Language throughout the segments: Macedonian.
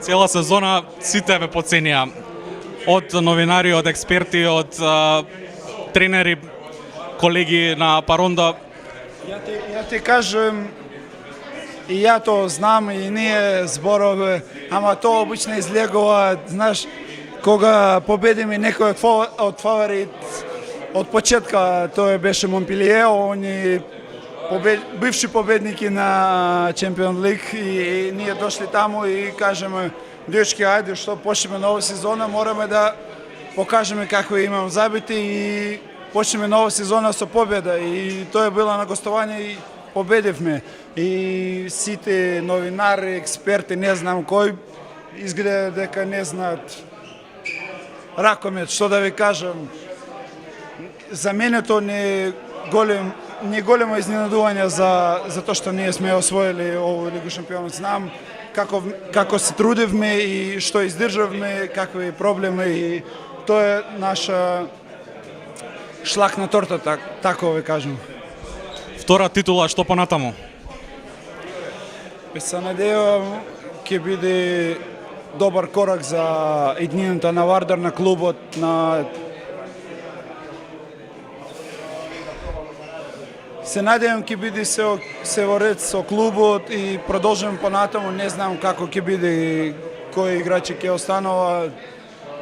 Цела сезона сите ве поценија. Од новинари, од експерти, од тренери, колеги на Паронда. Ja ti kažem, i ja to znam i nije zborove, ama to obično iz Ljegova, znaš, koga pobedim i neko od favorit od početka, to je beše Montpellier, on je bivši pobednik i na Champions League i nije došli tamo i kažemo, dečki, ajde što počnemo nova sezona, moramo da pokažemo kako imamo zabiti i počnemo nova sezona sa pobjeda i to je bilo na gostovanje i победив ме. И сите новинари, експерти, не знам кој, изгледа дека не знаат ракомет, што да ви кажам. За мене то не големо изненадување за тоа што ние сме освоили овој Лигу шампионот. Знам како се трудевме и што издржавме, какви проблеми и тоа е наша шлак на торта, тако ви кажам. Втора титула, што понатаму? Се надевам ќе биде добар корак за иднината на Вардар, на клубот, Се надевам ќе биде се во ред со клубот и продолжувам понатаму, не знам како ќе биде, кои играчи ќе останува.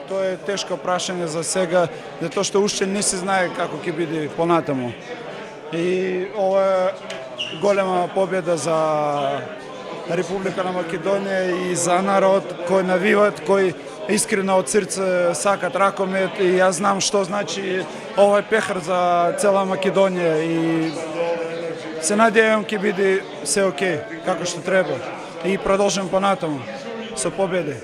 Тоа е тешко прашање за сега, затоа што уште не се знае како ќе биде понатаму. И ова е голема победа за Република на Македонија и за народ кој навиват, кој искрено од срце сакат ракомет и јас знам што значи овој пехар за цела Македонија и се надевам ќе биде се окей, како што треба и продолжам понатаму со победи.